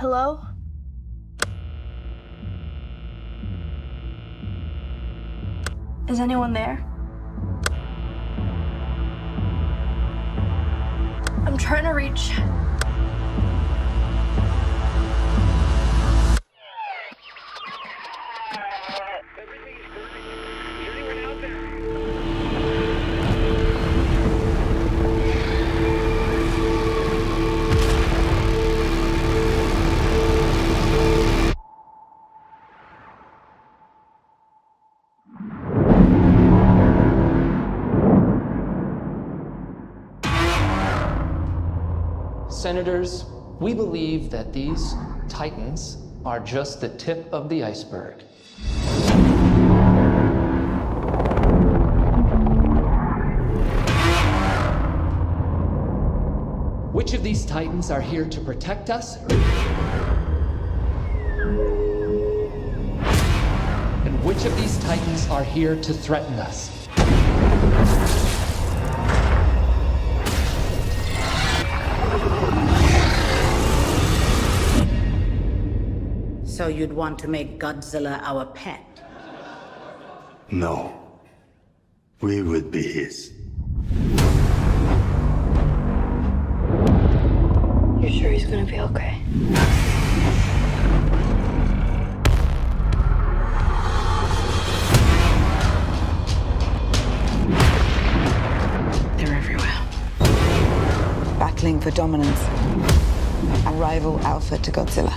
Hello? Is anyone there? I'm trying to reach... Senators, we believe that these titans are just the tip of the iceberg. Which of these titans are here to protect us? And which of these titans are here to threaten us? So you'd want to make Godzilla our pet? No. We would be his. You sure he's gonna be okay? They're everywhere. Battling for dominance. A rival alpha to Godzilla.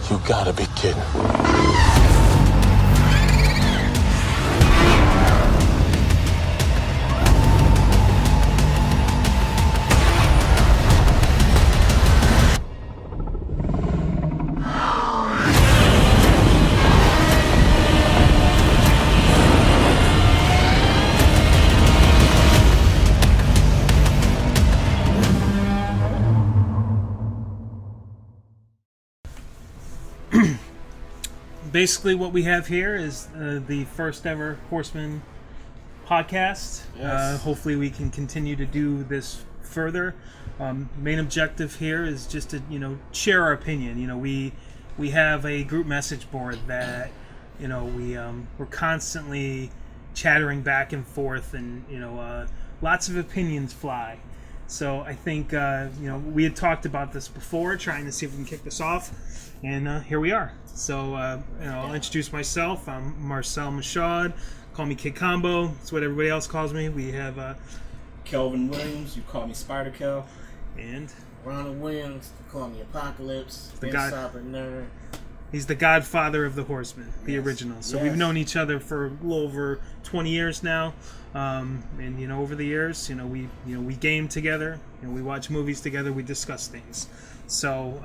You gotta be kidding. Basically, what we have here is the first ever Horsemen podcast. Yes. Hopefully, we can continue to do this further. Main objective here is just to share our opinion. We have a group message board that we're constantly chattering back and forth, and lots of opinions fly. So I think we had talked about this before, trying to see if we can kick this off, and here we are. So I'll introduce myself. I'm Marcel, Michaud. Call me KidCombo. That's what everybody else calls me. We have Kelvin Williams. You call me Spider-Kel. and Ronald Williams, they call me Apocalypse, The Ben God- Cyber Nerd. he's the godfather of the Horsemen, the Yes. original. So Yes. we've known each other for a little over 20 years now, and over the years, we game together, we watch movies together, we discuss things. So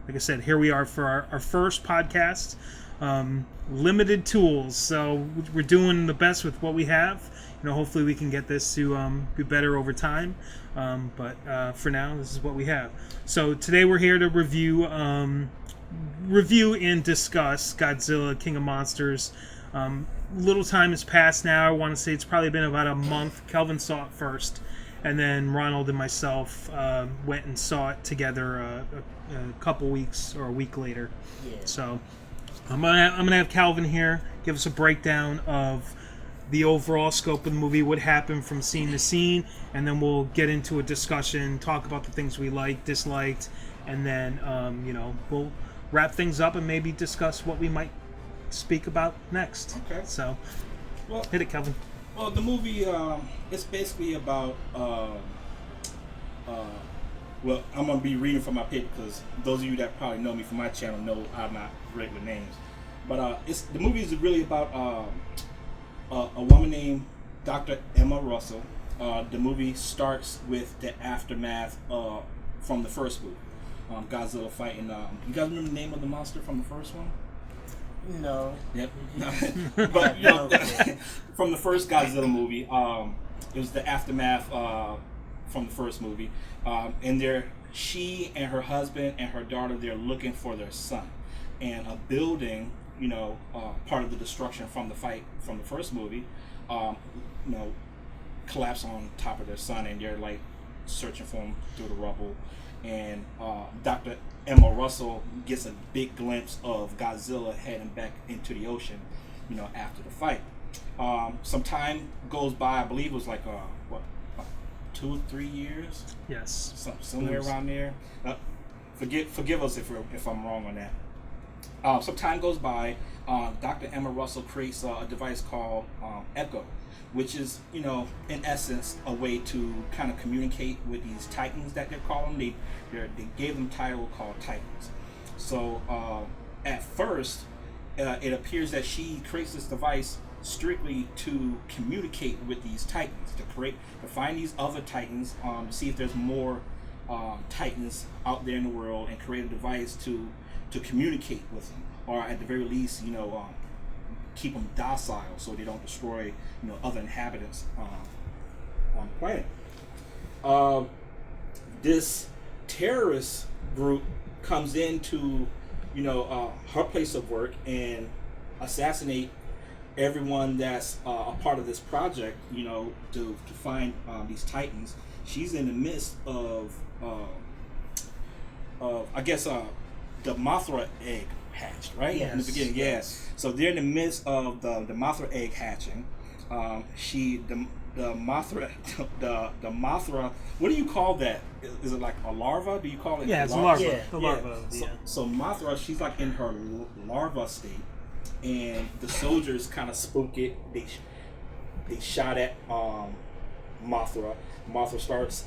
like I said, here we are for our first podcast. Limited tools, so we're doing the best with what we have. Hopefully we can get this to be better over time. But for now, this is what we have. So today we're here to review and discuss Godzilla, King of Monsters. Little time has passed now. I want to say it's probably been about a month. Kelvin saw it first, and then Ronald and myself went and saw it together a couple weeks or a week later. Yeah. So I'm gonna have Kelvin here give us a breakdown of the overall scope of the movie, what happened from scene to scene, and then we'll get into a discussion, talk about the things we liked, disliked, and then we'll wrap things up and maybe discuss what we might speak about next. Okay. So Well, hit it, Kelvin. well, the movie it's basically about. Well, I'm gonna be reading from my paper because those of you that probably know me from my channel know I'm not regular names. But the movie is really about a woman named Dr. Emma Russell. The movie starts with the aftermath from the first movie, Godzilla fighting. You guys remember the name of the monster from the first one? No. Yep. But from the first Godzilla movie, it was the aftermath from the first movie, and she and her husband and her daughter, they're looking for their son, and a building, part of the destruction from the fight from the first movie, collapsed on top of their son, and they're like searching for him through the rubble. And Dr. Emma Russell gets a big glimpse of Godzilla heading back into the ocean, after the fight. Some time goes by. I believe it was like 2 or 3 years. Yes, somewhere around there. Forgive us if I'm wrong on that. Some time goes by. Dr. Emma Russell creates a device called Echo, which is, in essence, a way to kind of communicate with these Titans that they're calling. They gave them a title called Titans. So at first, it appears that she creates this device strictly to communicate with these Titans, to find these other Titans, see if there's more Titans out there in the world, and create a device to communicate with them, or at the very least, keep them docile so they don't destroy, other inhabitants on the planet. This terrorist group comes into, her place of work and assassinate everyone that's a part of this project, to find these Titans. She's in the midst of I guess, the Mothra egg hatched, right? Yes. In the beginning, yes. So they're in the midst of the Mothra egg hatching. The Mothra, what do you call that? Is it like a larva? Do you call it? Yeah, it's a larva. Yeah. The larva. Yeah. So Mothra, she's like in her larva state, and the soldiers kind of spook it. They shot at Mothra. Mothra starts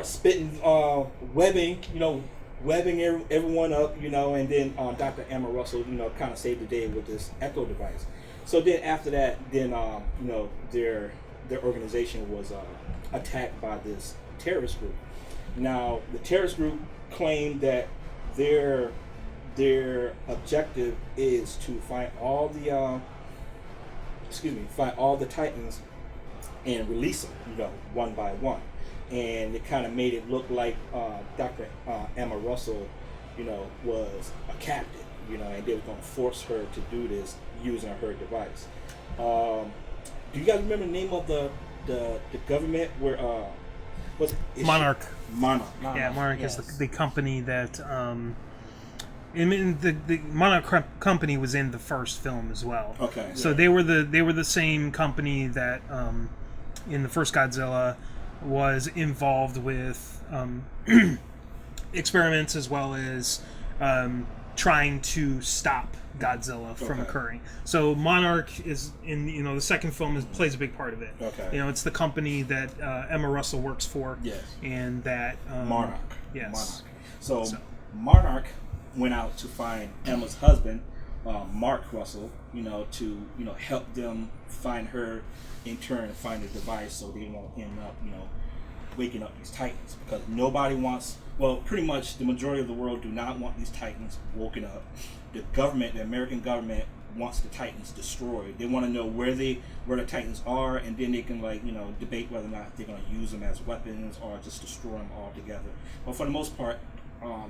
spitting webbing, webbing everyone up, and then Dr. Emma Russell, kind of saved the day with this Echo device. So then after that, their organization was attacked by this terrorist group. Now, the terrorist group claimed that their objective is to find all the Titans and release them, one by one. And it kind of made it look like Dr. Emma Russell, was a captive, and they were going to force her to do this using her device. Do you guys remember the name of the government where what's it? Monarch. Monarch. Yeah, Monarch Yes. is the company that. The Monarch company was in the first film as well. Okay. So they were the same company that in the first Godzilla was involved with experiments as well as trying to stop Godzilla from occurring. So Monarch is in the second film plays a big part of it. Okay. It's the company that Emma Russell works for. Yes. And that Monarch. Yes. Monarch. So Monarch went out to find Emma's husband, Mark Russell, to help them find her, in turn find the device, so they won't end up waking up these Titans, because nobody wants, pretty much the majority of the world do not want these Titans woken up. The American government wants the Titans destroyed. They want to know where the Titans are, and then they can debate whether or not they're going to use them as weapons or just destroy them altogether. But for the most part,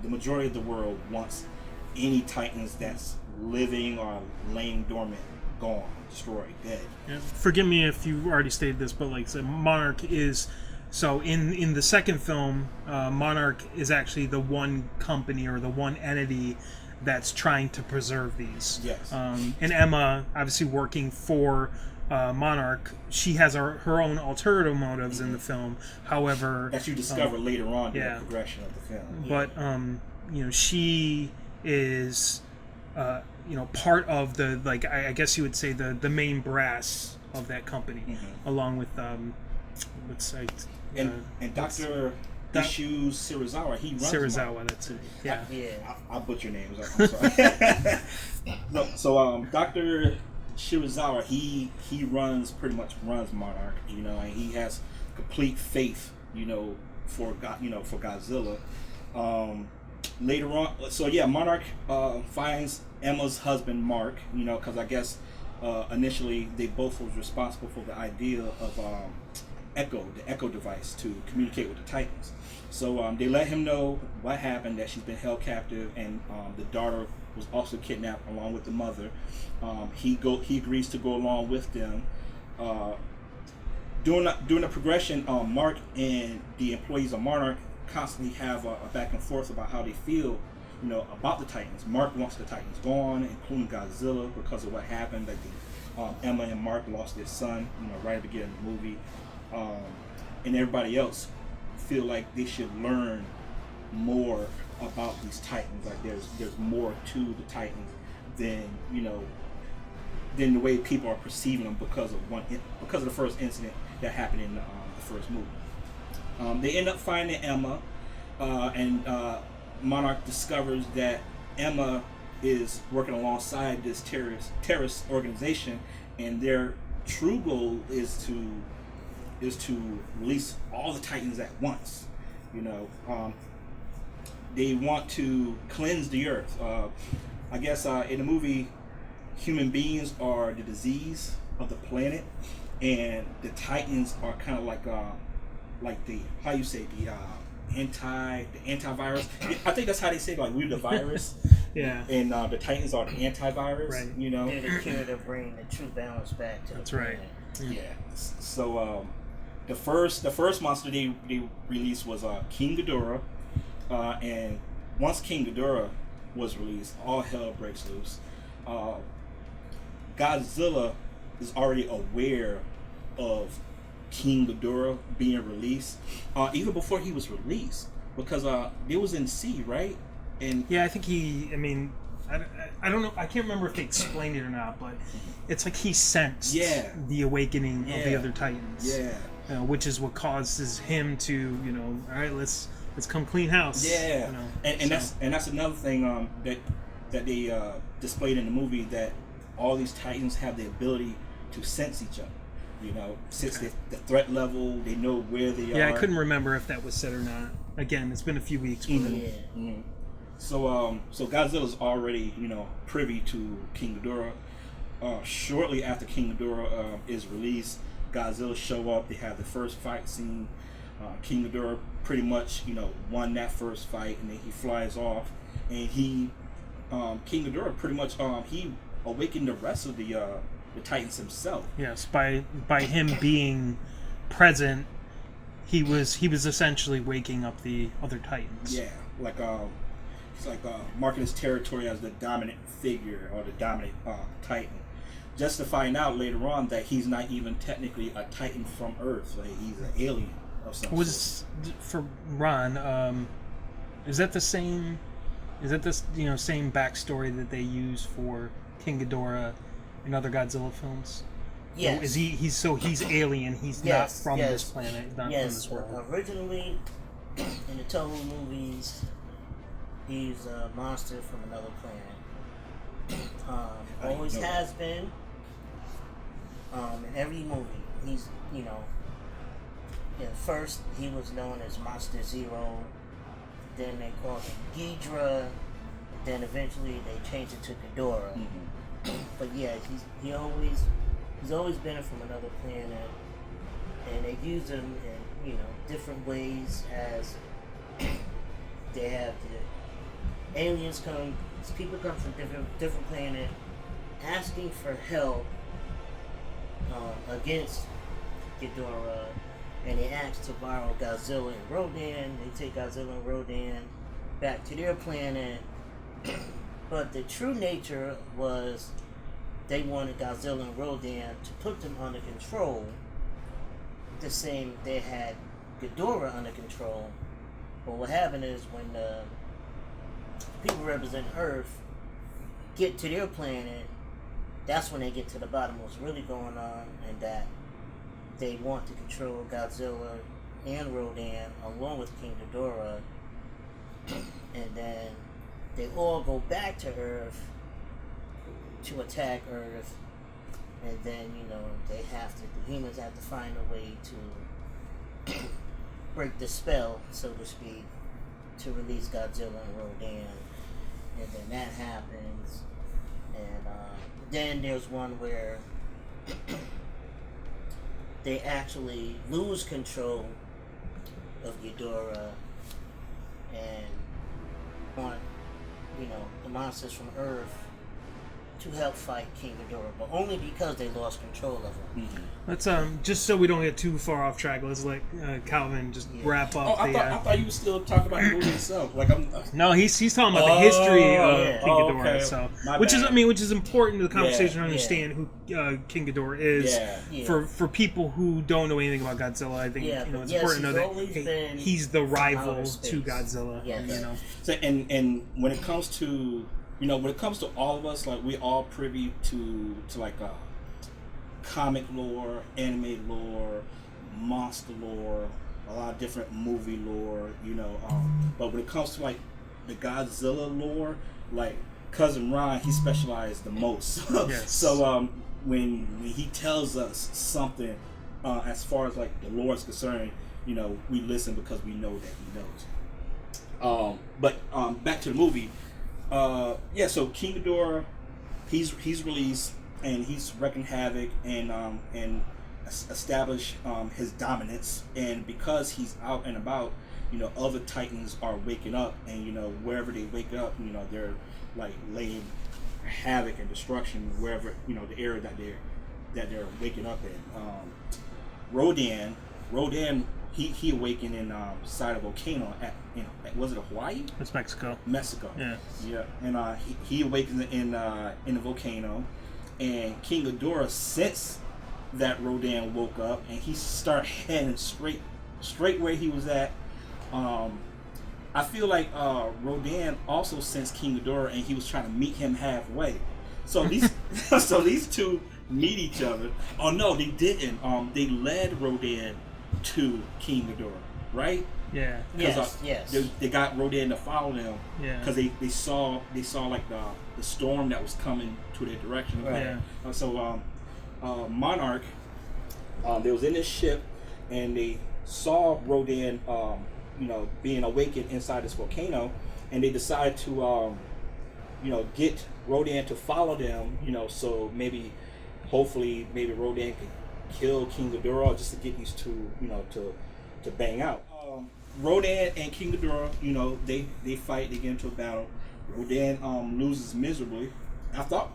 the majority of the world wants any Titans that's living or laying dormant gone, destroyed, dead. Yeah. Forgive me if you already stated this, but like I said, Monarch is so in the second film, Monarch is actually the one company or the one entity that's trying to preserve these. Yes. And Emma, obviously working for Monarch, she has her own ulterior motives in the film. However, that you discover later on in yeah. the progression of the film. But she is part of the, like, I guess you would say the main brass of that company, along with and Dr. Ishu Serizawa, he runs Serizawa, that's it. Yeah. I butcher names. I'm sorry. No, so Dr. Shirazawa, he pretty much runs Monarch, and he has complete faith, for Godzilla. Later on, so yeah, Monarch finds Emma's husband Mark, because I guess initially they both was responsible for the idea of the Echo device to communicate with the Titans. So they let him know what happened, that she's been held captive, and the daughter was also kidnapped along with the mother. He agrees to go along with them during the progression, Mark and the employees of Monarch constantly have a back and forth about how they feel, about the Titans. Mark wants the Titans gone, including Godzilla, because of what happened. Like Emma and Mark lost their son, right at the beginning of the movie, and everybody else feel like they should learn more about these Titans. Like there's more to the Titans than than the way people are perceiving them because of the first incident that happened in the first movie. They end up finding Emma, and Monarch discovers that Emma is working alongside this terrorist organization, and their true goal is to release all the Titans at once. They want to cleanse the earth. I guess in the movie, human beings are the disease of the planet, and the Titans are kind of like the antivirus. I think that's how they say it, like we're the virus. Yeah. And the Titans are the antivirus. Right. They're the cure to bring the true balance back to That's the right. planet. Yeah. So the first monster they released was King Ghidorah, and once King Ghidorah was released, all hell breaks loose. Godzilla is already aware of King Ghidorah being released, even before he was released, because it was in sea, right? And yeah, I think I don't know. I can't remember if they explained it or not, but it's like he sensed the awakening of the other Titans. Yeah. Which is what causes him to, all right, let's come clean house. Yeah. And that's another thing that they displayed in the movie, that all these Titans have the ability to sense each other. Since the threat level, they know where they are. Yeah, I couldn't remember if that was said or not. Again, it's been a few weeks. But So Godzilla's already, privy to King Ghidorah. Shortly after King Ghidorah is released, Godzilla show up. They have the first fight scene. King Ghidorah pretty much, won that first fight, and then he flies off. And King Ghidorah pretty much, he awakened the rest of the Titans himself. Yes, by him being present, he was essentially waking up the other Titans. Yeah, like it's like marking his territory as the dominant figure or the dominant Titan. Just to find out later on that he's not even technically a Titan from Earth. Like, he's an alien of some sort. For Ron, is that the same? Is that this same backstory that they use for King Ghidorah in other Godzilla films? Yes. Is he's alien? He's not from this planet. Not from this world. Originally, in the Toho movies, he's a monster from another planet. Always has been. In every movie, he's first he was known as Monster Zero. Then they called him Ghidra. Then eventually they changed it to Ghidorah. Mm-hmm. But yeah, he's always been from another planet, and they use him in different ways. As they have the aliens come, people come from different planet, asking for help against Ghidorah, and they ask to borrow Godzilla and Rodan. They take Godzilla and Rodan back to their planet. But the true nature was they wanted Godzilla and Rodan to put them under control, the same they had Ghidorah under control. But what happened is when the people representing Earth get to their planet, that's when they get to the bottom of what's really going on, and that they want to control Godzilla and Rodan along with King Ghidorah. And then they all go back to Earth to attack Earth, and then the humans have to find a way to break the spell, so to speak, to release Godzilla and Rodan. And then that happens, and then there's one where they actually lose control of Ghidorah and want the monsters from Earth to help fight King Ghidorah, but only because they lost control of him. Let's just so we don't get too far off track. Let's let Kelvin just wrap up. I thought you were still talking about the movie itself. Like No, he's talking about the history of King Ghidorah. Okay. So, My which bad. is important to the conversation to understand who King Ghidorah is. For people who don't know anything about Godzilla, I think it's important to know that he's the rival to Godzilla. Yes. So, and when it comes to all of us, like we all privy to like comic lore, anime lore, monster lore, a lot of different movie lore, but when it comes to like the Godzilla lore, like Cousin Ron, he specialized the most. Yes. So when he tells us something as far as like the lore is concerned, we listen because we know that he knows. But back to the movie. So King Ghidorah, he's released and he's wreaking havoc and establish his dominance. And because he's out and about, other Titans are waking up, and wherever they wake up, they're like laying havoc and destruction wherever the area that they're waking up in. Rodan. He awakened in side of volcano at was it Hawaii? It's Mexico. Yeah. And he awakened in the volcano, and King Ghidorah sensed that Rodan woke up, and he started heading straight where he was at. I feel like Rodan also sensed King Ghidorah, and he was trying to meet him halfway. So these two meet each other. Oh no, they didn't. They led Rodan to King Ghidorah, right? Yeah. Yes. They got Rodan to follow them. Yeah. Because they saw like the storm that was coming to their direction. Right. Yeah. So Monarch, they was in this ship, and they saw Rodan, being awakened inside this volcano, and they decided to, get Rodan to follow them. So hopefully Rodan could kill King Ghidorah just to get these two, to bang out. Rodan and King Ghidorah, they fight, they get into a battle. Rodan loses miserably. I thought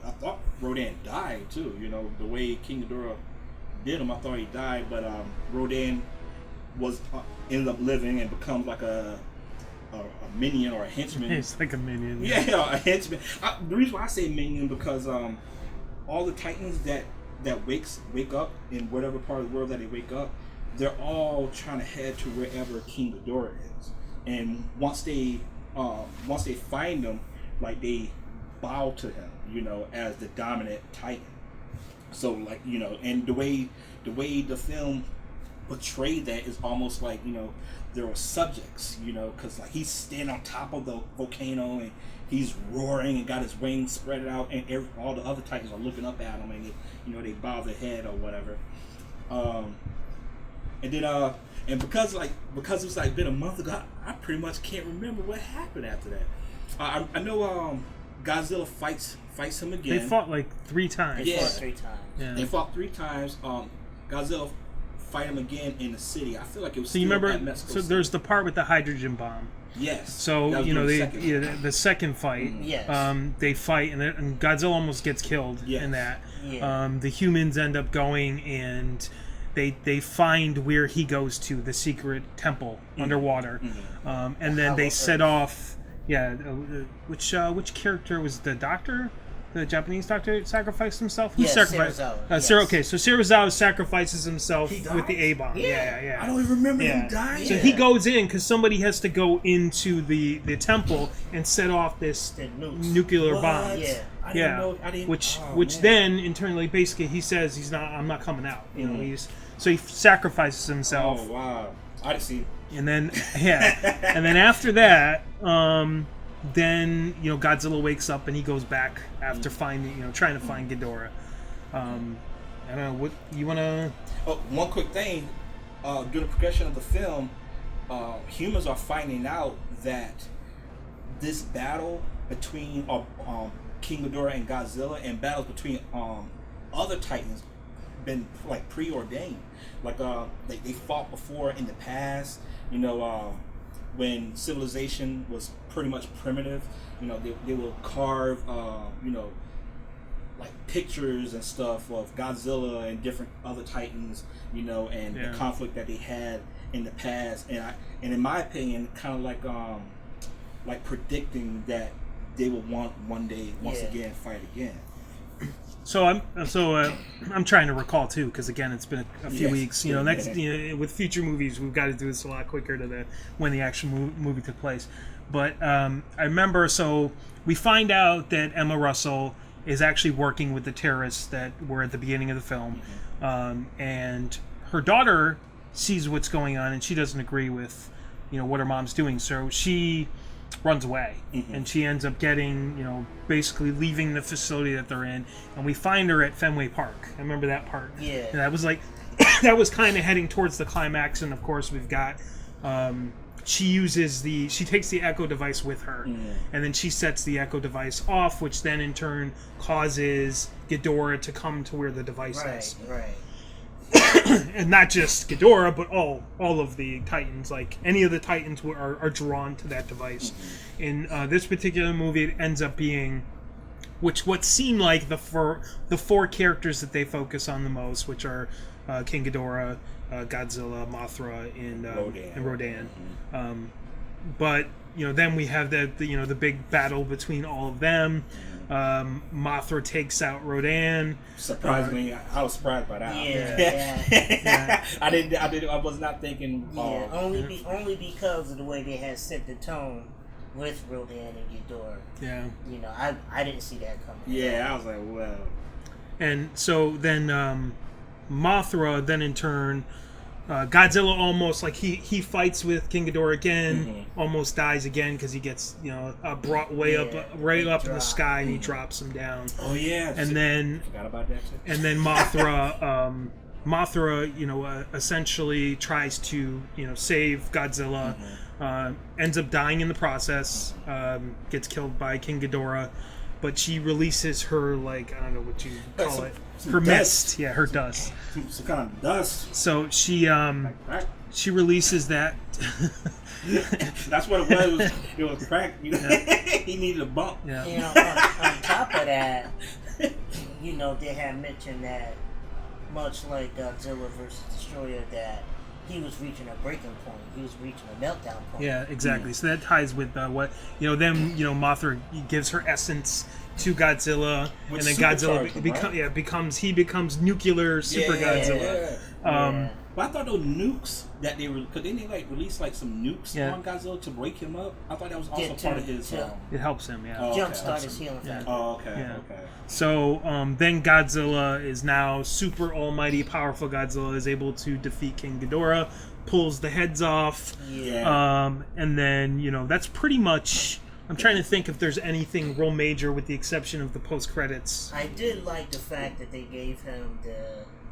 Rodan died too. The way King Ghidorah did him, I thought he died, but Rodan ended up living and becomes like a minion or a henchman. He's like a minion. Yeah, a henchman. The reason why I say minion because all the Titans that wake up in whatever part of the world that they wake up, they're all trying to head to wherever King Ghidorah is. And once they find him, like they bow to him, as the dominant Titan. So like, and the way the film portrayed that is almost like, there were subjects, because like he's standing on top of the volcano and he's roaring and got his wings spread out, and all the other Titans are looking up at him, and they bow their head or whatever. And then and because it's like been a month ago, I pretty much can't remember what happened after that. I know Godzilla fights him again. They fought like 3 times. They fought 3 times. Yeah. They fought 3 times. Godzilla fight him again in the city. I feel like it was. So you still remember? at Mexico So City. there's the part with the hydrogen bomb. Yes. So the second fight. Yes. They fight, and Godzilla almost gets killed in that. Yeah. The humans end up going, and they find where he goes to, the secret temple underwater, and then they set off. Yeah. Which character was the doctor? The Japanese doctor sacrificed himself? Who sacrificed? Serizawa. Okay, so Serizawa sacrifices himself with the A-bomb. Yeah. I don't even remember him dying. So he goes in because somebody has to go into the temple and set off this nuclear bomb. Yeah. I didn't know. I didn't. Which then internally, basically, he says I'm not coming out. So he sacrifices himself. Oh wow! I see. And then and then after that, then Godzilla wakes up and he goes back after finding trying to find Ghidorah. I don't know what you want to. Oh, one quick thing. During the progression of the film, humans are finding out that this battle between King Ghidorah and Godzilla, and battles between other Titans, been like preordained. Like they fought before in the past. When civilization was pretty much primitive, they will carve pictures and stuff of Godzilla and different other Titans, you know, and the conflict that they had in the past, and in my opinion, kind of like predicting that they will want one day once again fight again. So I'm trying to recall too, because again it's been a few weeks. You know, with future movies we've got to do this a lot quicker to when the actual movie took place. But I remember, so we find out that Emma Russell is actually working with the terrorists that were at the beginning of the film, and her daughter sees what's going on and she doesn't agree with, you know, what her mom's doing, so she runs away, and she ends up getting, you know, basically leaving the facility that they're in, and we find her at Fenway Park. I remember that part. Yeah. And that was like, that was kind of heading towards the climax, and of course we've got, she takes the Echo device with her, and then she sets the Echo device off, which then in turn causes Ghidorah to come to where the device is. Right. And not just Ghidorah, but all of the Titans. Like any of the Titans are drawn to that device. In this particular movie, it ends up being, what seem like the four characters that they focus on the most, which are King Ghidorah, Godzilla, Mothra, and Rodan. But you know, then we have the big battle between all of them. Mothra takes out Rodan. Surprisingly, I was surprised by that. Yeah. I was not thinking. Only because of the way they had set the tone with Rodan and Ghidorah. Yeah. You know, I didn't see that coming. Yeah, I was like, well. And so then Mothra, then in turn, Godzilla almost, like, he fights with King Ghidorah again, almost dies again because he gets, you know, brought right up in the sky, and he drops him down. Oh yeah. And then forgot about that. And then Mothra, you know, essentially tries to, you know, save Godzilla, ends up dying in the process, gets killed by King Ghidorah, but she releases her, like, I don't know what you call it. Her mist, her dust. Some kind of dust. So she releases that. That's what it was. It was crack. You know? He needed a bump. Yeah. You know, on top of that, you know, they had mentioned that, much like Godzilla versus Destroyer, that he was reaching a breaking point. He was reaching a meltdown point. Yeah, exactly. So that ties with what, you know. Then, you know, Mothra gives her essence to Godzilla, and then Godzilla becomes nuclear super Godzilla. But I thought those nukes that they were, because then they like released like some nukes on Godzilla to break him up. I thought that was also part of his. It helps him, jumpstart his healing factor. Oh, okay. So then Godzilla is now super almighty powerful. Godzilla is able to defeat King Ghidorah, pulls the heads off, and then, you know, that's pretty much. I'm trying to think if there's anything real major, with the exception of the post credits. I did like the fact that they gave him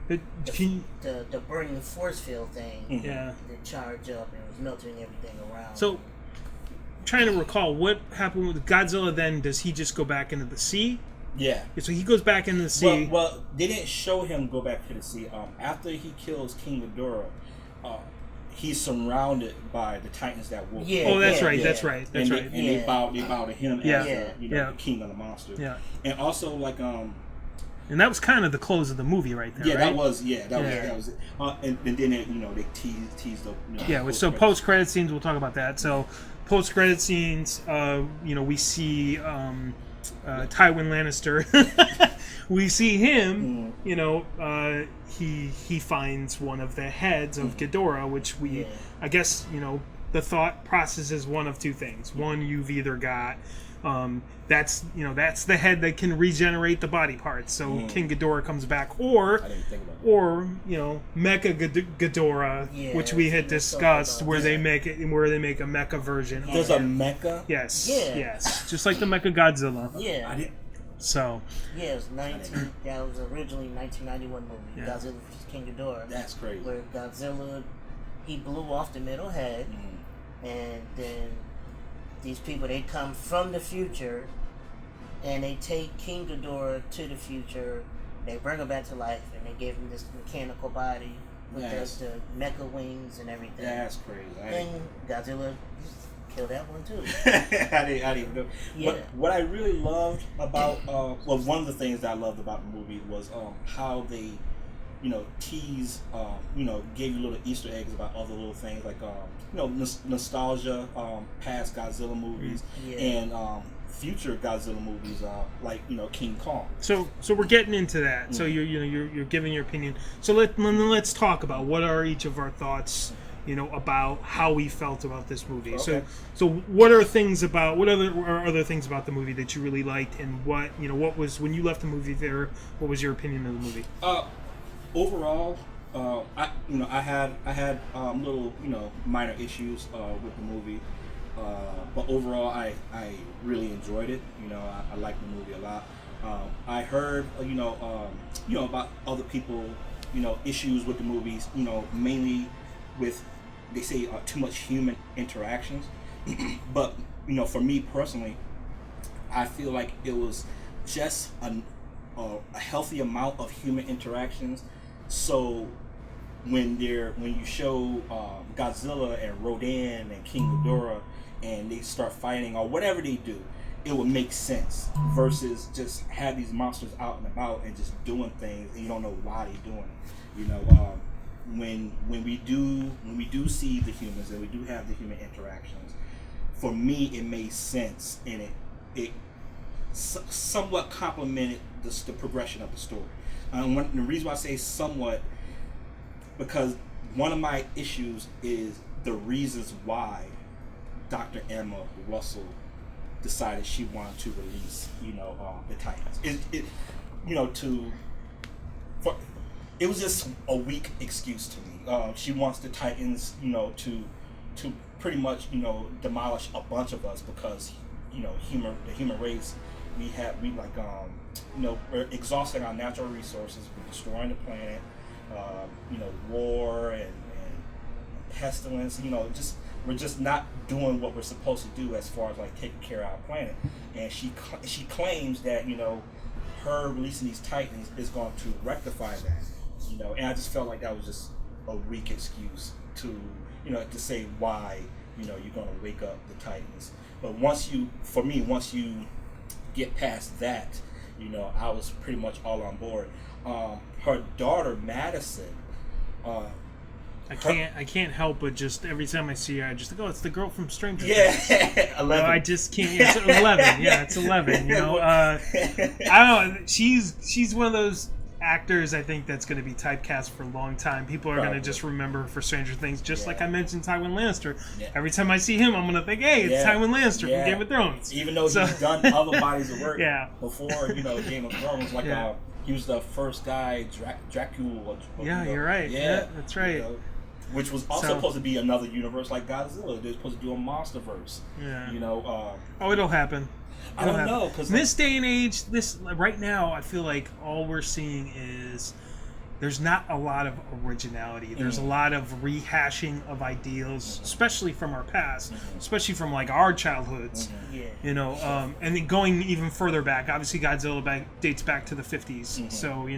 the burning force field thing. The charge up and was melting everything around. So, I'm trying to recall what happened with Godzilla. Then does he just go back into the sea? Yeah. So he goes back into the sea. Well, they didn't show him go back to the sea. After he kills King Ghidorah, he's surrounded by the Titans that will. That's right. And they bow to him as the king of the monsters. Yeah. And also, like, and that was kind of the close of the movie, right there. Yeah, right? that was it. And then they teased the. So post credit scenes, we'll talk about that. So post credit scenes, you know, we see Tywin Lannister. We see him, you know, he finds one of the heads of Ghidorah, which I guess, you know, the thought process is one of two things. One, you've either got, that's the head that can regenerate the body parts, so King Ghidorah comes back, or you know, Mecha Ghidorah, which we had discussed, where they make a mecha version. There's a mecha? Yes, just like the Mecha Godzilla. So it was that was originally 1991 movie, Godzilla vs. King Ghidorah. That's crazy. Where Godzilla, he blew off the middle head, and then these people, they come from the future, and they take King Ghidorah to the future. They bring him back to life, and they give him this mechanical body with the mecha wings and everything. That's crazy. And Godzilla kill that one too. I didn't even know. Yeah. What I really loved about, one of the things that I loved about the movie was how they, tease, gave you little Easter eggs about other little things like, nostalgia, past Godzilla movies, and future Godzilla movies, like King Kong. So we're getting into that. So you're giving your opinion. So let's talk about what are each of our thoughts, about how we felt about this movie. Okay. So what are things about what are other things about the movie that you really liked, and what was when you left the movie theater? What was your opinion of the movie? Overall, I had little minor issues with the movie. But overall, I really enjoyed it. I liked the movie a lot. I heard, about other people, issues with the movies, mainly with, they say, too much human interactions. But, for me personally, I feel like it was just a healthy amount of human interactions. So when you show Godzilla and Rodan and King Ghidorah, and they start fighting or whatever they do, it would make sense versus just have these monsters out and about and just doing things and you don't know why they're doing it. When we do see the humans and we do have the human interactions, for me it made sense and it somewhat complemented the progression of the story. The reason why I say somewhat, because one of my issues is the reasons why Dr. Emma Russell decided she wanted to release, the Titans. It was just a weak excuse to me. She wants the Titans, to pretty much, demolish a bunch of us because, the human race, we're exhausting our natural resources, we're destroying the planet, war and pestilence, we're just not doing what we're supposed to do as far as like taking care of our planet. And she claims that her releasing these Titans is going to rectify that. And I just felt like that was just a weak excuse to say why you're going to wake up the Titans. But once you get past that, I was pretty much all on board. Her daughter Madison. I can't help but just every time I see her, I just think, it's the girl from Stranger Things. Yeah, 11. I just can't. It's 11. Yeah, it's 11. I don't know. She's one of those actors I think that's going to be typecast for a long time. People are going to just remember her for Stranger Things, just like I mentioned Tywin Lannister. Yeah. Every time I see him, I'm going to think, hey, it's Tywin Lannister from Game of Thrones. Even though he's done other bodies of work before, Game of Thrones, like he was the first guy, Dracula. You're right. Yeah, that's right. Which was also supposed to be another universe like Godzilla. They're supposed to do a MonsterVerse. Yeah. It'll happen. I don't know, because in this day and age, right now, I feel like all we're seeing is there's not a lot of originality. There's a lot of rehashing of ideals, especially from our past, especially from like our childhoods. And then going even further back. Obviously, Godzilla dates back to the 50s. So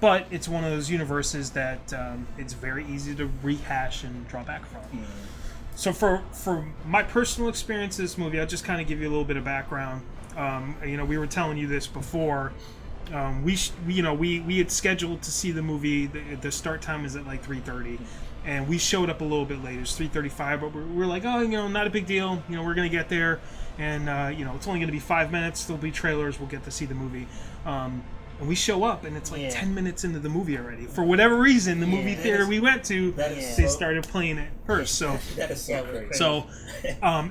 but it's one of those universes that it's very easy to rehash and draw back from. So for my personal experience of this movie, I'll just kind of give you a little bit of background. We were telling you this before. We had scheduled to see the movie. The start time is at like 3:30, and we showed up a little bit later. It's 3:35, but we're like, not a big deal. We're gonna get there, and it's only gonna be 5 minutes. There'll be trailers. We'll get to see the movie. And we show up, and it's like 10 minutes into the movie already. For whatever reason, the movie theater we went to, they started playing it first. So that is so crazy. So,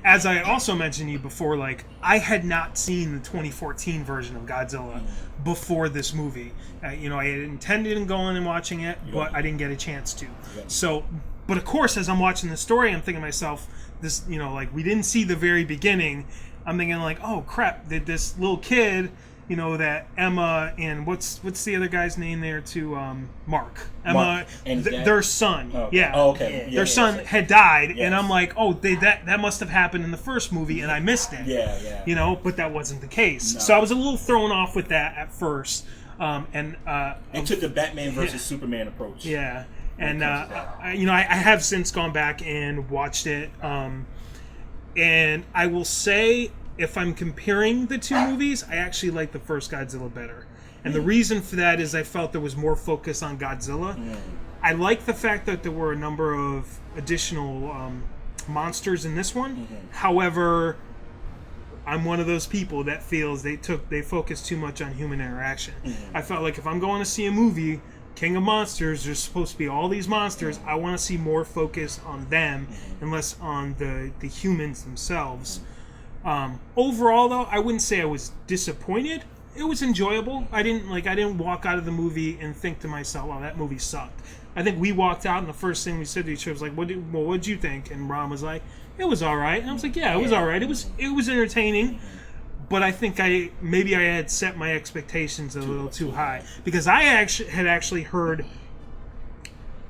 as I also mentioned to you before, like, I had not seen the 2014 version of Godzilla before this movie. I had intended on going and watching it, but I didn't get a chance to. So, but of course, as I'm watching the story, I'm thinking to myself, this, we didn't see the very beginning. I'm thinking like, oh crap, did this little kid... that Emma and what's the other guy's name there too? Mark. Emma, their son. Oh, okay. Yeah. Oh, okay. Their son had died, and I'm like, that must have happened in the first movie, and I missed it. Yeah. But that wasn't the case. No. So I was a little thrown off with that at first. It took the Batman versus Superman approach. Yeah. And I have since gone back and watched it. And I will say, if I'm comparing the two movies, I actually like the first Godzilla better. And the reason for that is I felt there was more focus on Godzilla. I like the fact that there were a number of additional monsters in this one. However, I'm one of those people that feels they focused too much on human interaction. I felt like if I'm going to see a movie, King of Monsters, there's supposed to be all these monsters. I want to see more focus on them and less on the humans themselves. Overall, though, I wouldn't say I was disappointed. It was enjoyable. I didn't walk out of the movie and think to myself, "Oh, that movie sucked." I think we walked out, and the first thing we said to each other was like, "What'd you think?" And Ron was like, "It was all right." And I was like, "Yeah, it was all right. It was entertaining." But I think I had set my expectations a little too high, because I had actually heard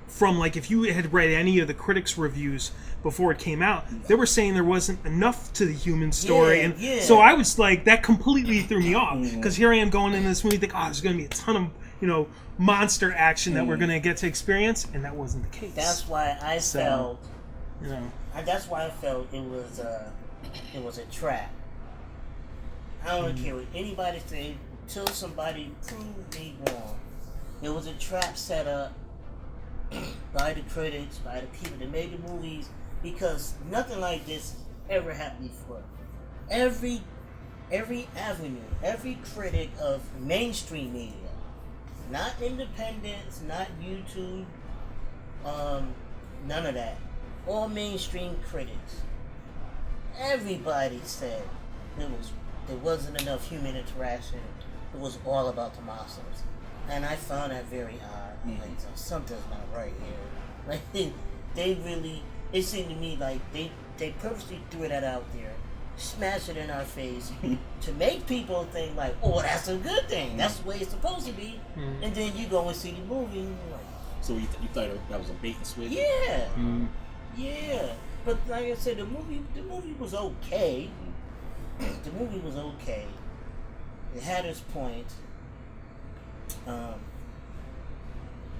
from, like, if you had read any of the critics' reviews before it came out, they were saying there wasn't enough to the human story, so I was like, that completely threw me off, because here I am going into this movie thinking, there's going to be a ton of monster action that we're going to get to experience, and that wasn't the case. That's why I felt that's why I felt it was a trap. I don't care what anybody say, until somebody proved me wrong. It was a trap set up by the critics, by the people that made the movies, because nothing like this ever happened before. Every avenue, every critic of mainstream media, not independents, not YouTube, none of that. All mainstream critics. Everybody said there wasn't enough human interaction. It was all about the monsters. And I found that very odd. Like, something's not right here. Like, it seemed to me like they purposely threw that out there, smashed it in our face to make people think like, oh, that's a good thing. That's the way it's supposed to be. And then you go and see the movie and you're like, so you thought that was a bait and switch? yeah. Yeah. But like I said, the movie was okay. The movie was okay. It had its point.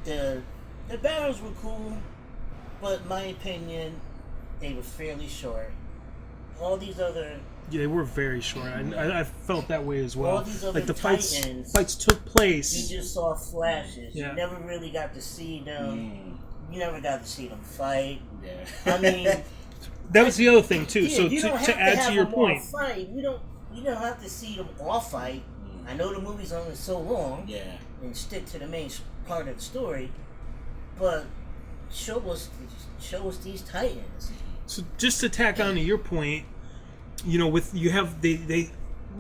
The battles were cool, but in my opinion, they were fairly short. All these other... Yeah, they were very short. I felt that way as well. All these other like the Titans, fights took place. You just saw flashes. Yeah. You never really got to see them. You never got to see them fight. Yeah. I mean... That was the other thing, too. Yeah, So you don't have to add have to your them all point... fight. You don't have to see them all fight. I know the movie's only so long. Yeah. And stick to the main part of the story, but show us these Titans. So just to tack on to your point, they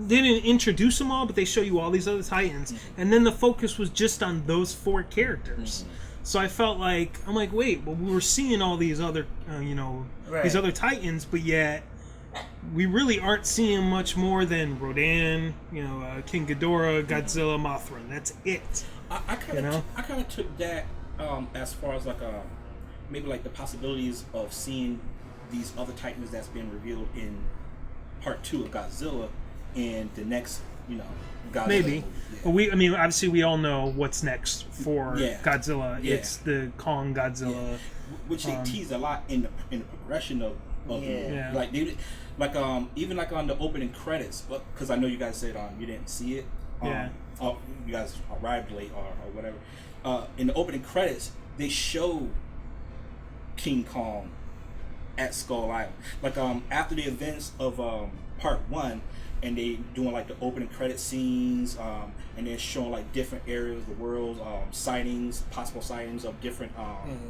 didn't introduce them all, but they show you all these other Titans, and then the focus was just on those 4 characters. So I felt like, I'm like, wait, well, we were seeing all these other, these other Titans, but yet we really aren't seeing much more than Rodan, King Ghidorah, Godzilla, Mothra. That's it. I kind of took that as far as like maybe like the possibilities of seeing these other Titans that's been revealed in part 2 of Godzilla and the next, Godzilla movie. Yeah. But obviously we all know what's next for Godzilla. Yeah. It's the Kong Godzilla, which they tease a lot in the progression of the movie. Like even like on the opening credits, because I know you guys said you didn't see it. You guys arrived late or whatever. In the opening credits, they show King Kong at Skull Island. Like after the events of part 1, and they doing like the opening credit scenes, and they're showing like different areas of the world, possible sightings of different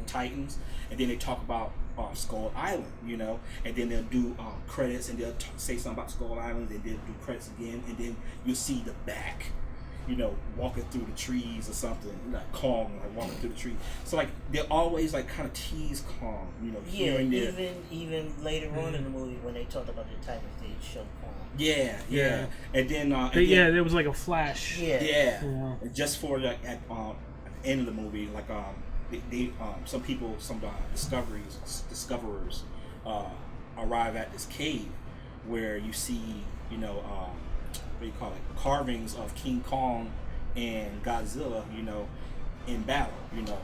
Titans, and then they talk about Skull Island, and then they'll do credits, and they'll say something about Skull Island, and they'll do credits again, and then you'll see the back, walking through the trees or something, like Kong, like walking through the trees. So like they're always like kind of tease Kong, here and there. Even later on in the movie when they talked about the Titans, they show Kong. Yeah. And then there was like a flash. Yeah. Just for like at the end of the movie, like some discoverers arrive at this cave where you see what do you call it, carvings of King Kong and Godzilla, in battle, in the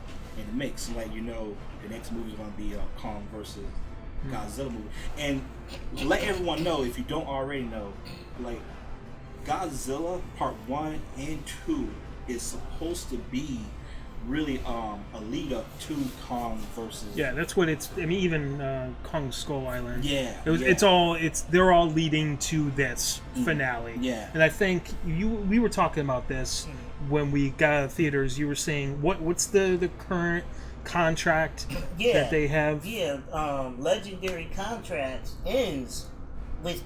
mix. Like the next movie is going to be Kong versus Godzilla movie. And let everyone know, if you don't already know, like Godzilla Part 1 and 2 is supposed to be really a lead up to Kong versus. Yeah, that's what it's. I mean, even Kong Skull Island. Yeah, they're all leading to this finale. Yeah, and I think we were talking about this when we got out of theaters. You were saying what's the current contract that they have? Yeah, Legendary contract ends with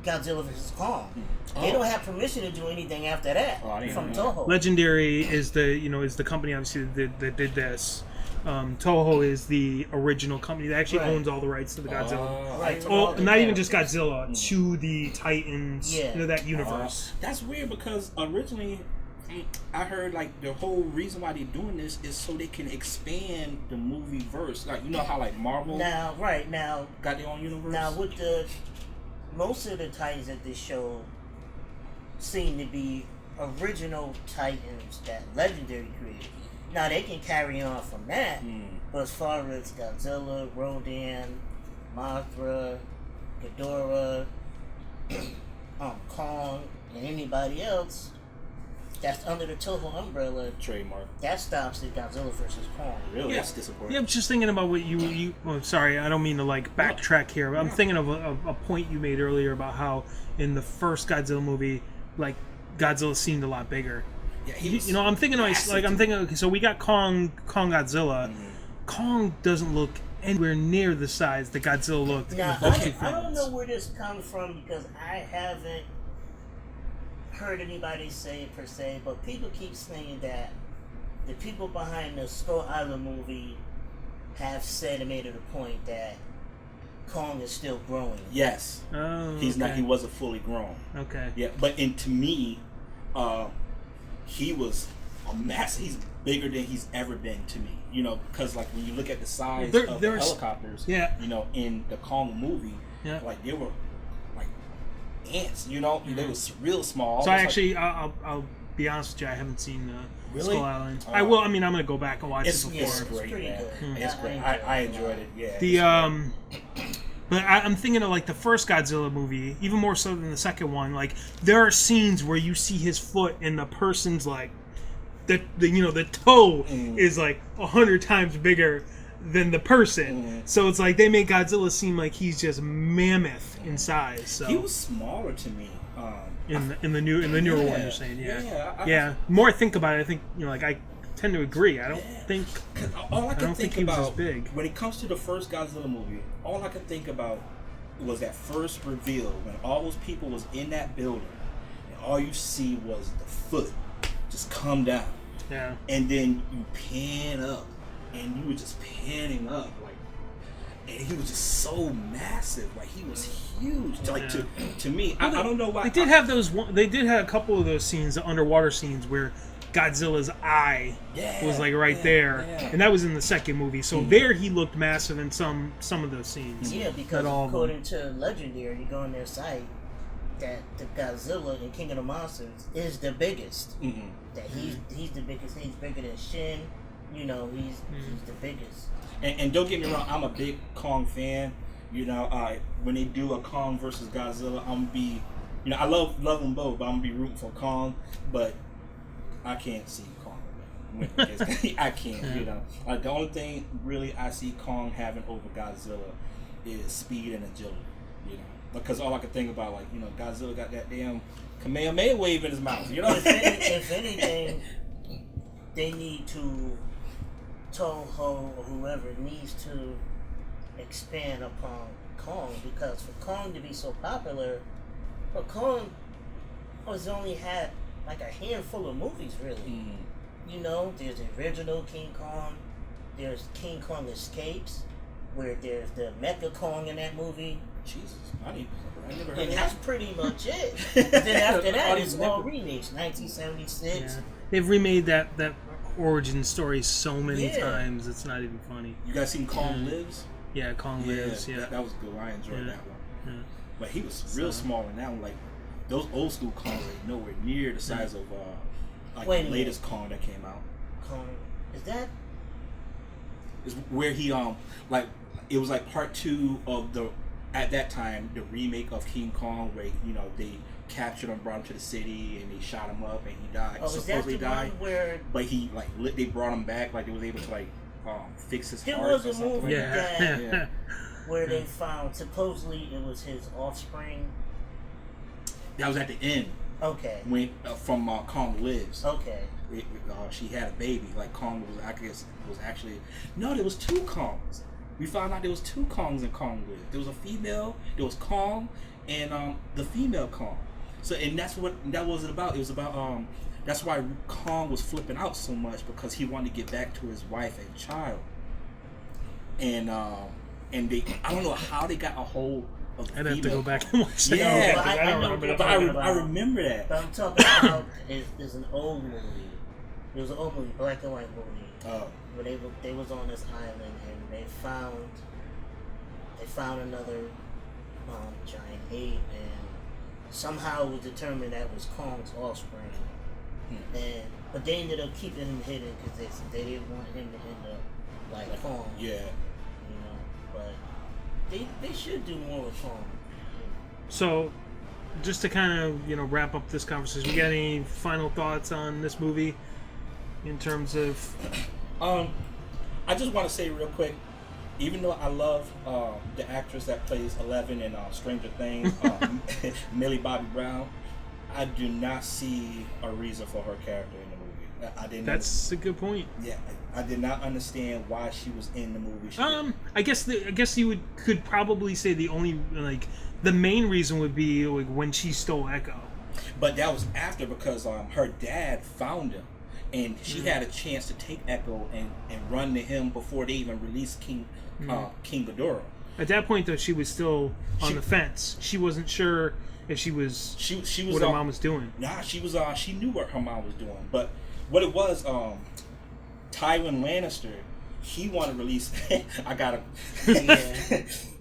Godzilla vs. Kong. They don't have permission to do anything after that from Toho. Legendary is the company obviously that did this. Toho is the original company that actually owns all the rights to the Godzilla. Not even just Godzilla, to the Titans, that universe. That's weird because originally I heard like the whole reason why they're doing this is so they can expand the movie verse. Like, you know how like Marvel now got their own universe? Now with most of the Titans at this show seem to be original Titans that Legendary created. Now they can carry on from that, but as far as Godzilla, Rodan, Mothra, Ghidorah, Kong, and anybody else that's under the Toho umbrella trademark, that stops at Godzilla versus Kong. Really? That's disappointing. Yeah, I'm just thinking about what you sorry, I don't mean to like backtrack here, but I'm thinking of a point you made earlier about how in the first Godzilla movie, like Godzilla seemed a lot bigger. Yeah, I'm thinking okay, so we got Kong Godzilla. Kong doesn't look anywhere near the size that Godzilla looked. Now, I don't know where this comes from because I haven't heard anybody say it per se, but people keep saying that the people behind the Skull Island movie have said and made it a point that Kong is still growing. Yes. Oh, he's not. He wasn't fully grown. Okay. Yeah, but to me, he was a mass. He's bigger than he's ever been to me. Because like when you look at the size of the helicopters, in the Kong movie, like they were like ants. They was real small. So I'll be honest with you, I haven't seen Skull Island. I will. I mean, I'm gonna go back and watch it before. It's great, man. It's great. I enjoyed it. Yeah. But I'm thinking of like the first Godzilla movie, even more so than the second one. Like there are scenes where you see his foot and the person's like, the toe is like 100 times bigger than the person. So it's like they make Godzilla seem like he's just mammoth in size. So he was smaller to me. In the newer one, you're saying, yeah. The more I think about it, I think I tend to agree. I don't think. All I can think about he was as big. When it comes to the first Godzilla movie, all I could think about was that first reveal when all those people was in that building, and all you see was the foot just come down. Yeah. And then you pan up, and you were just panning up, like, and he was just so massive, like he was huge. Like to me, I don't know why. They did have a couple of those scenes, the underwater scenes, where Godzilla's eye was like there, and that was in the second movie. So there he looked massive in some of those scenes. Yeah, because according to Legendary, you go on their site that the Godzilla in King of the Monsters is the biggest. That he's the biggest. He's bigger than Shin. He's the biggest. And don't get me wrong, I'm a big Kong fan. When they do a Kong versus Godzilla, I'm gonna be, I love them both, but I'm gonna be rooting for Kong. But I can't see Kong win. I can't. The only thing really I see Kong having over Godzilla is speed and agility. Because all I could think about, like, Godzilla got that damn Kamehameha wave in his mouth. If anything, they need to. Toho or whoever needs to expand upon Kong, because for Kong to be so popular, but Kong has only had like a handful of movies really. There's the original King Kong, there's King Kong Escapes, where there's the Mecha Kong in that movie. Jesus, I never heard and of that's that. Pretty much it. Then after that, it's all remakes. 1976. Yeah. They've remade that origin story so many times, it's not even funny. You guys seen Kong Lives? Yeah, Kong Lives. Yeah, that was good. I enjoyed that one. Yeah. But he was real small, and now like those old school Kongs are nowhere near the size of the latest Kong that came out. Kong is that? Is where he it was like part 2 of at that time, the remake of King Kong, where they captured him, brought him to the city, and they shot him up, and he died. Oh, supposedly is that the died. one where? But he they brought him back, like they was able to fix his There heart was or a something. movie Yeah. where they found supposedly it was his offspring. That was at the end Okay. when from Kong Lives. Okay. She had a baby. Like Kong was, I guess, was actually no. There was 2 Kongs. We found out there was 2 Kongs in Kong Lives. There was a female. There was Kong, and the female Kong. So, and that's what that was about. It was about that's why Kong was flipping out so much, because he wanted to get back to his wife and child. And they, I don't know how they got a hold of the I'd have to go female back Kong. and watch that. Yeah, But I know remember that. what you're talking I about. remember that. But I'm talking about is an old movie. It was an old movie, black and white movie. Oh. Where they was on this island and they found another giant ape, and somehow it was determined that was Kong's offspring. But they ended up keeping him hidden because they didn't want him to end up like Kong. Yeah. But they should do more with Kong. So, just to kind of wrap up this conversation, you got any final thoughts on this movie in terms of? I just want to say real quick, even though I love the actress that plays 11 in Stranger Things, Millie Bobby Brown, I do not see a reason for her character in the movie. I didn't. That's a good point. Yeah, I did not understand why she was in the movie. I guess you could probably say the only the main reason would be when she stole Echo. But that was after, because her dad found him, and she had a chance to take Echo and run to him before they even released King Ghidorah. At that point, though, she was still on the fence. She wasn't sure if she was what her mom was doing. Nah, she was. She knew what her mom was doing, but what it was, Tywin Lannister, he wanted to release. I gotta.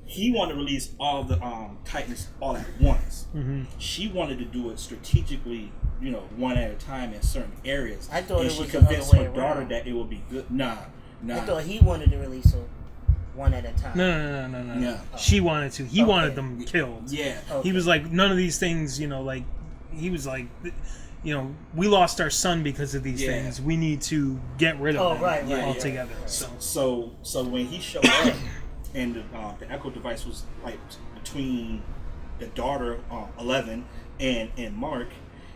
He wanted to release all the Titans all at once. Mm-hmm. She wanted to do it strategically, one at a time in certain areas. I thought and it she was convinced another her way daughter around. that it would be good. Nah. I thought he wanted to release them one at a time. No. Yeah. She wanted to. He wanted them killed. Yeah. Okay. He was like, none of these things, he was like, we lost our son because of these things. We need to get rid of them altogether. Yeah. So when he showed up, and the Echo device was like between the daughter 11 and Mark,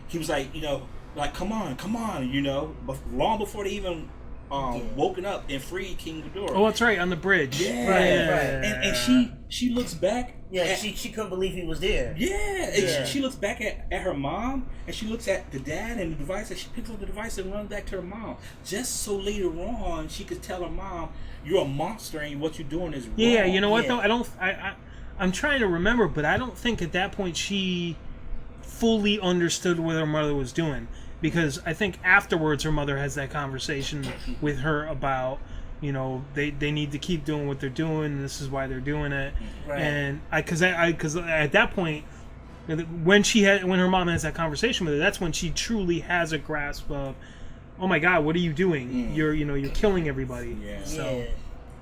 he was like, come on, but long before they even woken up and freed King Ghidorah. Oh, that's right, on the bridge. Yeah, Right. And she looks back. Yeah, she couldn't believe he was there. Yeah, and she looks back at her mom, and she looks at the dad and the device, and she picks up the device and runs back to her mom, just so later on she could tell her mom, "You're a monster, and what you're doing is wrong." Yeah, you know what though? I'm trying to remember, but I don't think at that point she fully understood what her mother was doing, because I think afterwards her mother has that conversation with her about, they need to keep doing what they're doing, and this is why they're doing it. Right. And because at that point, when her mom has that conversation with her, that's when she truly has a grasp of, oh my God, what are you doing? You're killing everybody. Yeah. So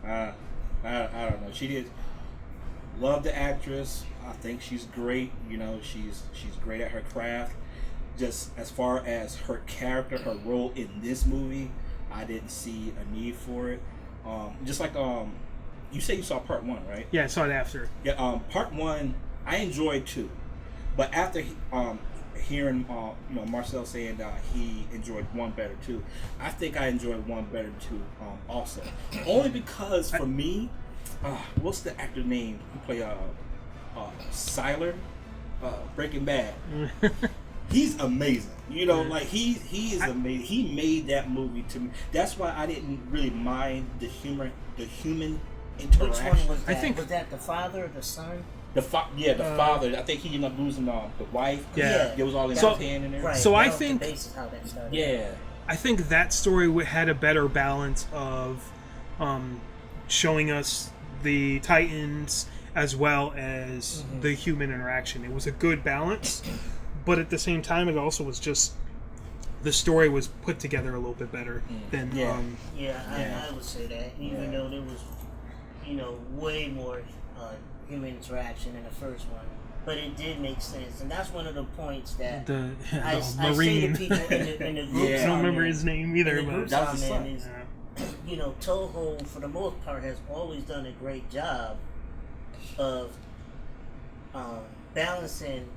I don't know. She did love the actress. I think she's great. She's great at her craft. Just as far as her character, her role in this movie, I didn't see a need for it. Just like you say you saw part 1, right? yeah, I saw it after. Yeah. Part 1, I enjoyed too, but after hearing Marcel saying he enjoyed 1 better too, I think I enjoyed 1 better too. Also, only because for me, what's the actor name who played Sylar, Breaking Bad? He's amazing. Like he is amazing. He made that movie to me. That's why I didn't really mind the human interaction. Which one was that? I think- Was that the father or the son? The father. I think he ended up losing the wife. Yeah. There was all in So- his hand in there. Right. So that I was think- the basis how that started. Yeah. I think that story had a better balance of showing us the Titans as well as the human interaction. It was a good balance, but at the same time, it also was just the story was put together a little bit better than. Yeah. I would say that, even though there was way more human interaction in the first one. But it did make sense, and that's one of the points that I say Marine. to people in the groups. I don't remember his name either, but That's the son. is, Toho for the most part has always done a great job of balancing,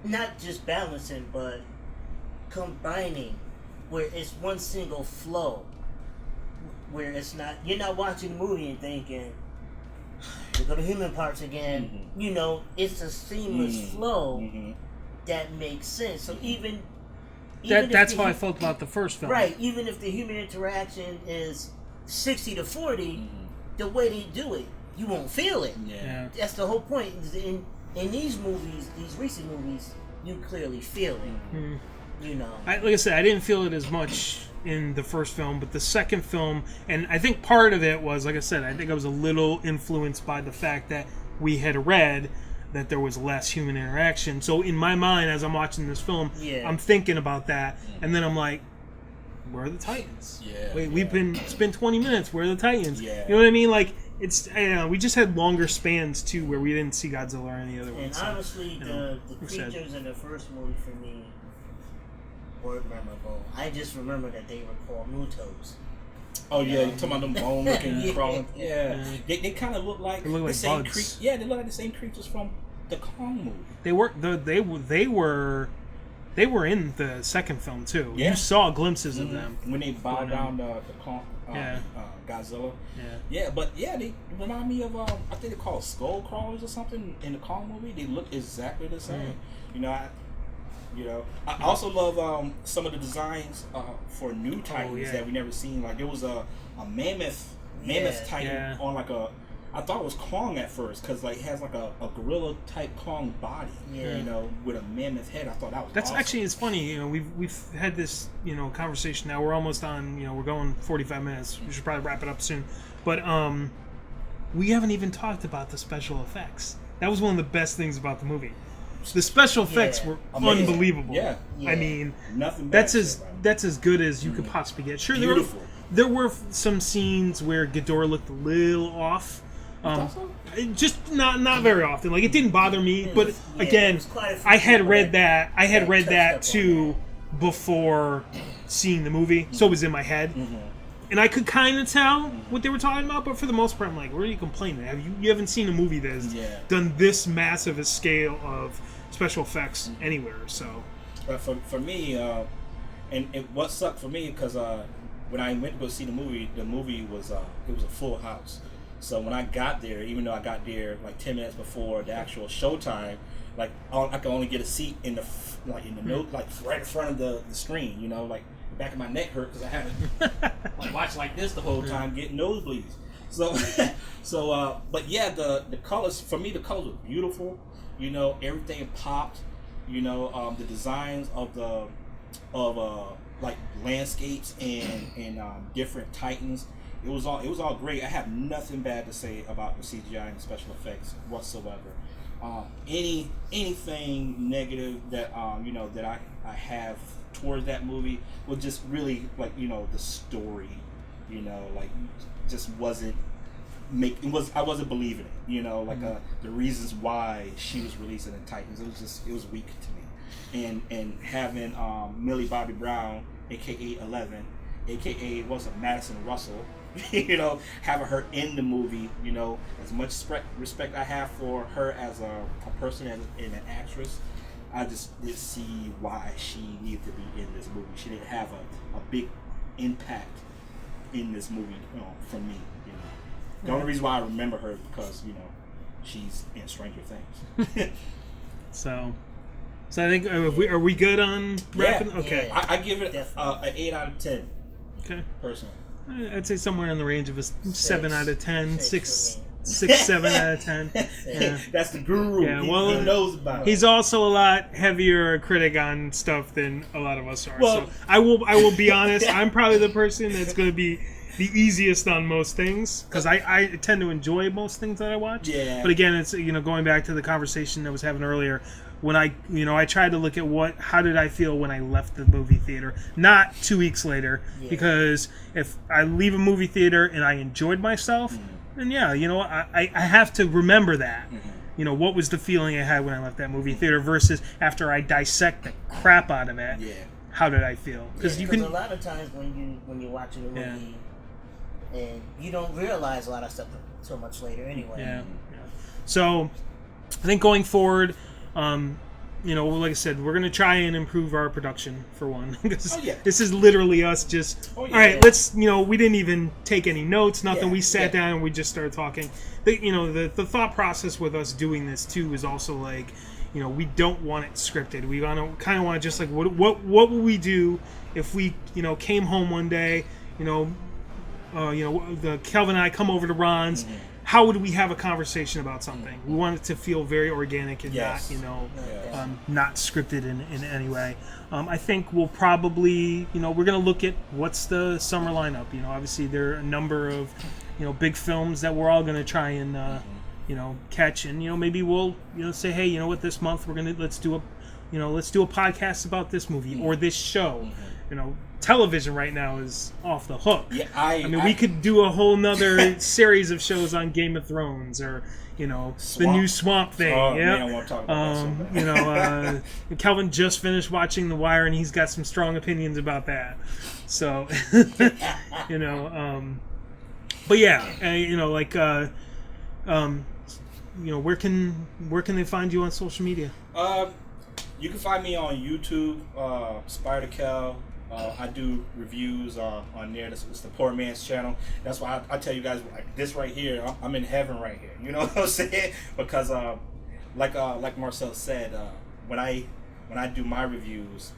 not just balancing, but combining, where it's one single flow, where it's not, you're not watching the movie and thinking, we go to human parts again. It's a seamless flow that makes sense. So even that's how I felt about the first film. Right. Even if the human interaction is 60 to 40, the way they do it, you won't feel it. Yeah. That's the whole point. In these movies, these recent movies, you clearly feel it. Like I said, I didn't feel it as much in the first film, but the second film, and I think part of it was, like I said, I think I was a little influenced by the fact that we had read that there was less human interaction. So in my mind, as I'm watching this film, I'm thinking about that, and then I'm like, where are the Titans? It's been 20 minutes. Where are the Titans? Yeah. You know what I mean? Like, it's, we just had longer spans too, where we didn't see Godzilla or any other ones. And honestly, the creatures in the first movie for me were memorable. I just remember that they were called Mutos. Oh yeah, you talking about them bone looking crawling? Yeah, they kind of look like the same bugs. They look like the same creatures from the Kong movie. They were in the second film too. Yeah. You saw glimpses of them when they bow down the Kong, Godzilla. They remind me of I think they're called skull crawlers or something in the Kong movie. They look exactly the same. I also love some of the designs for new Titans that we never seen. Like there was a mammoth Titan on like a. I thought it was Kong at first because like it has like a gorilla type Kong body. With a mammoth head. I thought that was. That's awesome. actually, it's funny. We've had this conversation now. We're almost on. We're going 45 minutes. We should probably wrap it up soon. But we haven't even talked about the special effects. That was one of the best things about the movie. The special effects were amazing. Unbelievable. Yeah. I mean, nothing. That's as good as you could possibly get. Sure, beautiful. There were some scenes where Ghidorah looked a little off. Just not very often. Like it didn't bother me, but again, I had read that too before seeing the movie, so it was in my head. And I could kind of tell what they were talking about, but for the most part, I'm like, where are you complaining? You haven't seen a movie that's done this massive a scale of special effects anywhere. So, for me, and what sucked for me because when I went to go see the movie was it was a full house. So when I got there, even though I got there like 10 minutes before the actual showtime, like I could only get a seat in the note, like right in front of the screen. Like. Back of my neck hurt because I haven't watched like this the whole time, getting nosebleeds. But yeah, the colors for me, the colors were beautiful. Everything popped. The designs of like landscapes and different Titans. It was all great. I have nothing bad to say about the CGI and the special effects whatsoever. Anything negative that that I have towards that movie was just really like the story, just wasn't I wasn't believing it, the reasons why she was releasing the Titans. It was weak to me, and having Millie Bobby Brown, aka 11, aka Madison Russell, having her in the movie, as much respect I have for her as a person and an actress, I just didn't see why she needed to be in this movie. She didn't have a big impact in this movie for me. The only reason why I remember her is because she's in Stranger Things. So I think are we good on wrapping? Okay. Yeah. I give it an 8 out of 10. Okay. Personally. I'd say somewhere in the range of a 7 out of 10, 6, 7 out of 10. Yeah. That's the guru. Yeah, well, he knows about it. He's also a lot heavier critic on stuff than a lot of us are. Well, so I will be honest. I'm probably the person that's going to be the easiest on most things because I tend to enjoy most things that I watch. Yeah. But again, it's going back to the conversation I was having earlier. When I tried to look at how did I feel when I left the movie theater, not 2 weeks later, because if I leave a movie theater and I enjoyed myself, And yeah, you know, I have to remember that. You know, what was the feeling I had when I left that movie theater versus after I dissect the crap out of it. Yeah. How did I feel? Because a lot of times when you're watching a movie, and you don't realize a lot of stuff so much later anyway. Yeah. So, I think going forward, you know, like I said, we're gonna try and improve our production for one. This is literally us just. All right, let's. You know, we didn't even take any notes, nothing. We sat down and we just started talking. You know, the thought process with us doing this too is also like, you know, we don't want it scripted. We kind of want to just like, what would we do if we, you know, came home one day, you know, the Kelvin and I come over to Ron's. How would we have a conversation about something? We want it to feel very organic and not, you know, not scripted in any way. I think we'll probably, you know, we're going to look at what's the summer lineup. You know, obviously there are a number of, you know, big films that we're all going to try and, you know, catch. And, you know, maybe we'll, you know, say, hey, you know what, this month let's do a podcast about this movie or this show. You know, television right now is off the hook. Yeah, I mean, we could do a whole nother series of shows on Game of Thrones or, you know, the new Swamp Thing. Man, I want to talk about that. You know, Kelvin just finished watching The Wire and he's got some strong opinions about that. So, you know, but yeah, you know, like, you know, where can they find you on social media? You can find me on YouTube, Spider-Kel. I do reviews on there. It's the Poor Man's channel. That's why I tell you guys, like, this right here, I'm in heaven right here. You know what I'm saying? Because like Marcel said, when I do my reviews,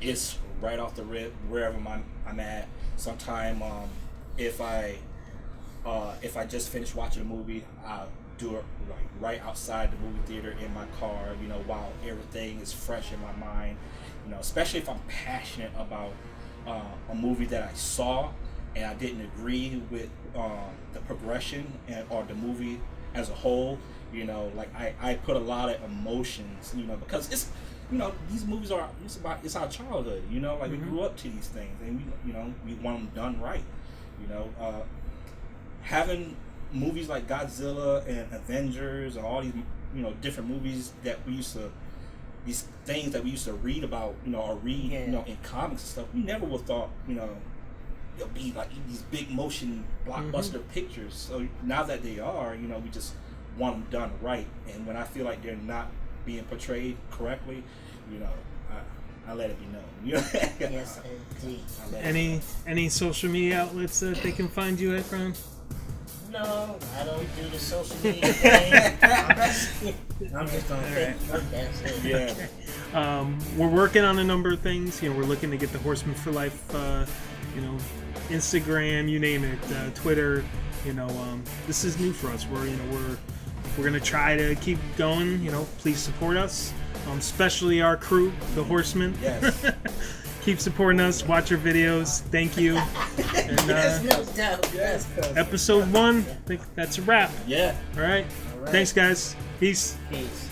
it's right off the rip wherever I'm at. Sometime if I just finished watching a movie, I'll do it like right outside the movie theater in my car. You know, while everything is fresh in my mind. You know, especially if I'm passionate about a movie that I saw and I didn't agree with the progression or the movie as a whole. You know, like I put a lot of emotions. You know, because it's, you know, these movies it's our childhood. You know, like we grew up to these things and we want them done right. You know, having movies like Godzilla and Avengers and all these, you know, different movies that we used to. These things that we used to read about, you know, or read, you know, in comics and stuff, we never would have thought, you know, it'll be like these big motion blockbuster pictures. So now that they are, you know, we just want them done right. And when I feel like they're not being portrayed correctly, you know, I let it be known. You know? Yes, indeed. Any social media outlets that they can find you at, Ron? No, I don't do the social media thing. I'm just on Facebook. That's it. Yeah. We're working on a number of things. You know, we're looking to get the Horsemen4Life, you know, Instagram, you name it, Twitter. You know, this is new for us. We're gonna try to keep going. You know, please support us, especially our crew, the Horsemen. Yes. Keep supporting us. Watch our videos. Thank you. And, There's no doubt. Yes. Episode 1. I think that's a wrap. Yeah. All right. Thanks, guys. Peace. Peace.